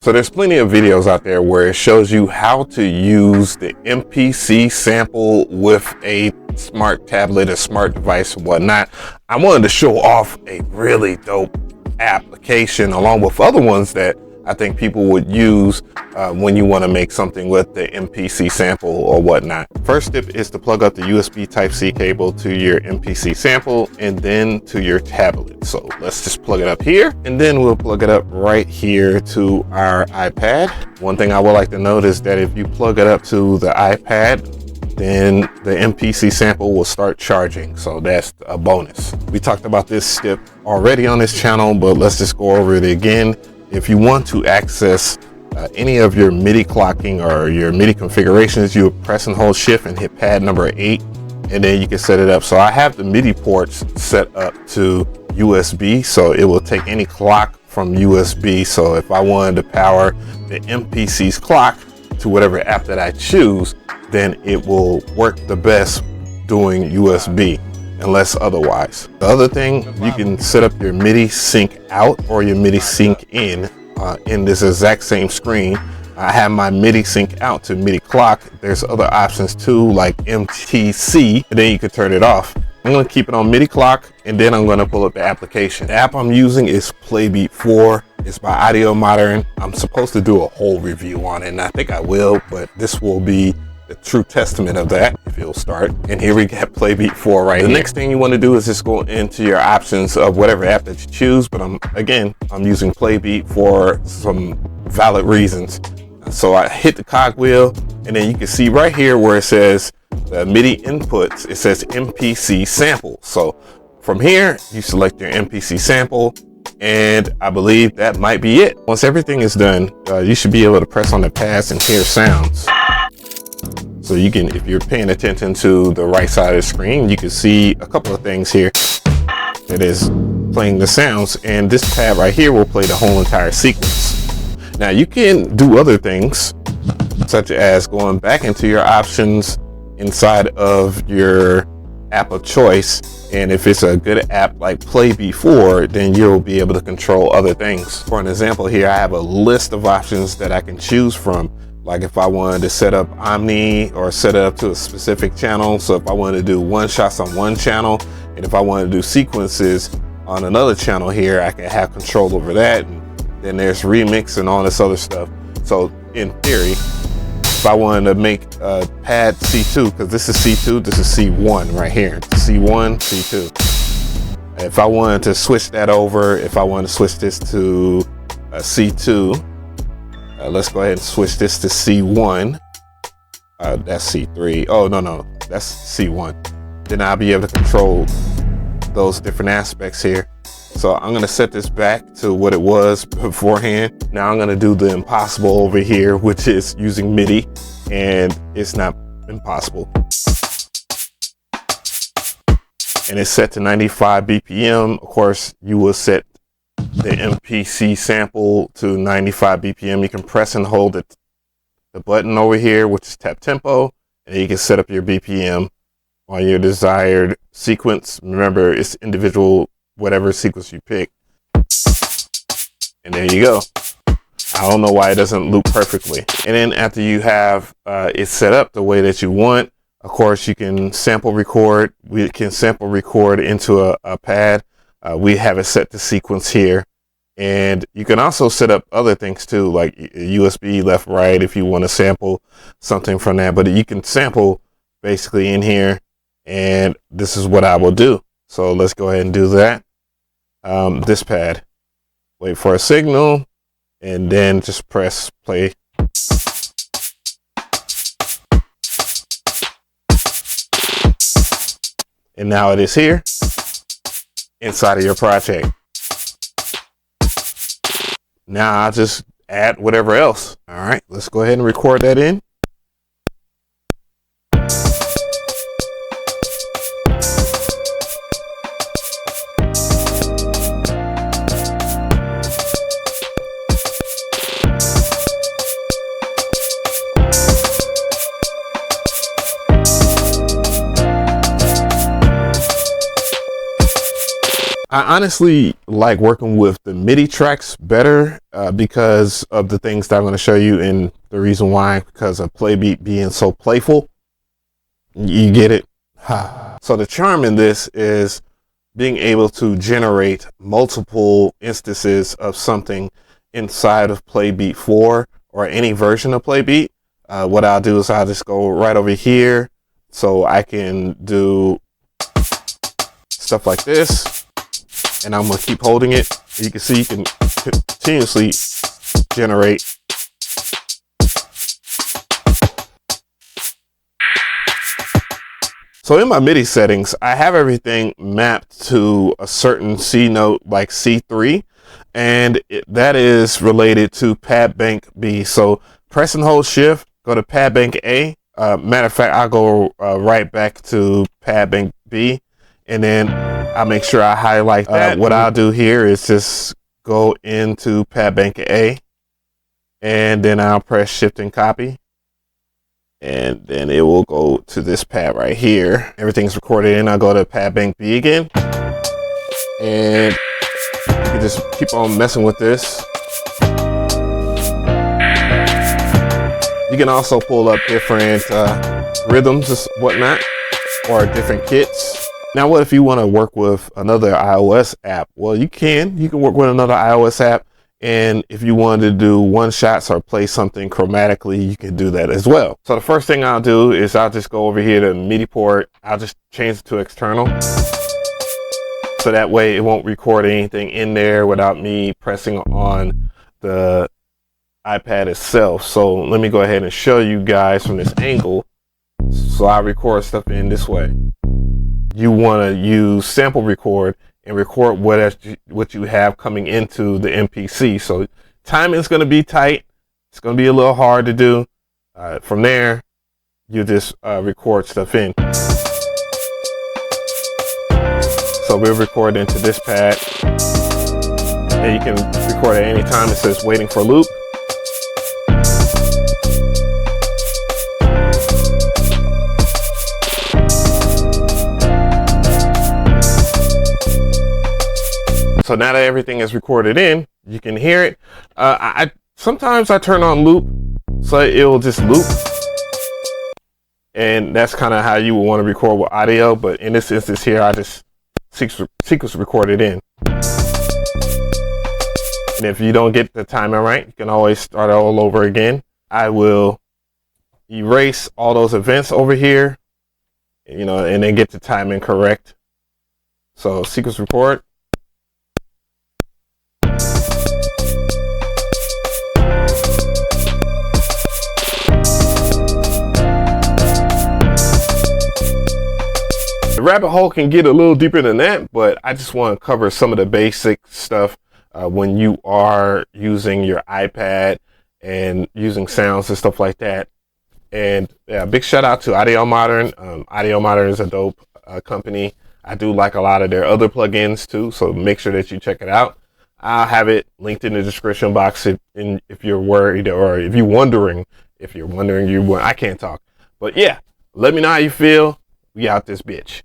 So there's plenty of videos out there where it shows you how to use the MPC sample with a smart tablet, a smart device, and whatnot. I wanted to show off a really dope application along with other ones that I think people would use when you want to make something with the MPC sample or whatnot. First step is to plug up the USB Type-C cable to your MPC sample and then to your tablet. So let's just plug it up here, and then we'll plug it up right here to our iPad. One thing I would like to note is that if you plug it up to the iPad, then the MPC sample will start charging. So that's a bonus. We talked about this step already on this channel, but let's just go over it again. If you want to access any of your MIDI clocking or your MIDI configurations, you would press and hold shift and hit pad number 8, and then you can set it up. So I have the MIDI ports set up to USB, so it will take any clock from USB. So if I wanted to power the MPC's clock to whatever app that I choose, then it will work the best doing USB unless otherwise. The other thing, you can set up your MIDI sync out or your MIDI sync in this exact same screen. I have my MIDI sync out to MIDI clock. There's other options too, like MTC, and then you can turn it off. I'm going to keep it on MIDI clock, and then I'm going to pull up the application. The app I'm using is playbeat 4. It's by Audio Modern. I'm supposed to do a whole review on it, and I think I will, but this will be the true testament of that if you'll start. And here we get playbeat 4 right here. The next thing you want to do is just go into your options of whatever app that you choose, but I'm using playbeat for some valid reasons. So I hit the cogwheel, and then you can see right here where it says the MIDI inputs, it says MPC sample. So from here you select your MPC sample, and I believe that might be it. Once everything is done, you should be able to press on the pads and hear sounds. So you can, if you're paying attention to the right side of the screen, you can see a couple of things here. It is playing the sounds, and this pad right here will play the whole entire sequence. Now you can do other things, such as going back into your options inside of your app of choice, and if it's a good app like playbeat 4, then you'll be able to control other things. For an example here, I have a list of options that I can choose from. Like if I wanted to set up Omni or set it up to a specific channel. So if I wanted to do one shots on one channel, and if I wanted to do sequences on another channel here, I can have control over that. And then there's remix and all this other stuff. So in theory, if I wanted to make a pad C2, because this is C2, this is C1 right here. C1, C2. If I wanted to switch that over, if I wanted to switch this to a C2, let's go ahead and switch this to C1. That's C3. Oh, no, that's C1. Then I'll be able to control those different aspects here. So I'm going to set this back to what it was beforehand. Now I'm going to do the impossible over here, which is using MIDI, and it's not impossible. And it's set to 95 BPM. Of course, you will set the MPC sample to 95 BPM. You can press and hold the button over here, which is tap tempo, and you can set up your BPM on your desired sequence. Remember, it's individual, whatever sequence you pick. And there you go. I don't know why it doesn't loop perfectly. And then after you have it set up the way that you want, of course, you can sample record. We can sample record into a pad. We have it set to sequence here, and you can also set up other things too, like USB left, right, if you want to sample something from that. But you can sample basically in here, and this is what I will do. So let's go ahead and do that. This pad, wait for a signal, and then just press play. And now it is here inside of your project. Now I'll just add whatever else. All right, let's go ahead and record that in. I honestly like working with the MIDI tracks better because of the things that I'm going to show you, and the reason why, because of playbeat being so playful. You get it? So the charm in this is being able to generate multiple instances of something inside of playbeat 4 or any version of playbeat. What I'll do is I'll just go right over here so I can do stuff like this, and I'm gonna keep holding it. You can see you can continuously generate. So in my MIDI settings, I have everything mapped to a certain C note, like C3, and that is related to pad bank B. So press and hold shift, go to pad bank A. Matter of fact, I'll go right back to pad bank B, and then I'll make sure I highlight that. What I'll do here is just go into pad bank A, and then I'll press shift and copy. And then it will go to this pad right here. Everything's recorded in. I'll go to pad bank B again. And you can just keep on messing with this. You can also pull up different rhythms and whatnot, or different kits. Now, what if you want to work with another iOS app? Well, you can work with another iOS app. And if you wanted to do one shots or play something chromatically, you can do that as well. So the first thing I'll do is I'll just go over here to MIDI port. I'll just change it to external. So that way it won't record anything in there without me pressing on the iPad itself. So let me go ahead and show you guys from this angle. So I record stuff in this way. You want to use sample record and record what you have coming into the MPC. So timing is going to be tight. It's going to be a little hard to do. From there, you just record stuff in. So we'll record into this pad, and you can record at any time. It says waiting for loop. So now that everything is recorded in, you can hear it. Sometimes I turn on loop, so it will just loop. And that's kind of how you would want to record with audio. But in this instance here, I just sequence record it in. And if you don't get the timing right, you can always start all over again. I will erase all those events over here, and then get the timing correct. So sequence record. The rabbit hole can get a little deeper than that, but I just want to cover some of the basic stuff when you are using your iPad and using sounds and stuff like that. And yeah, big shout out to Audio Modern. Audio Modern is a dope company. I do like a lot of their other plugins too, so make sure that you check it out. I'll have it linked in the description box if you're worried, or if you're wondering, I can't talk. But yeah, let me know how you feel. We out this bitch.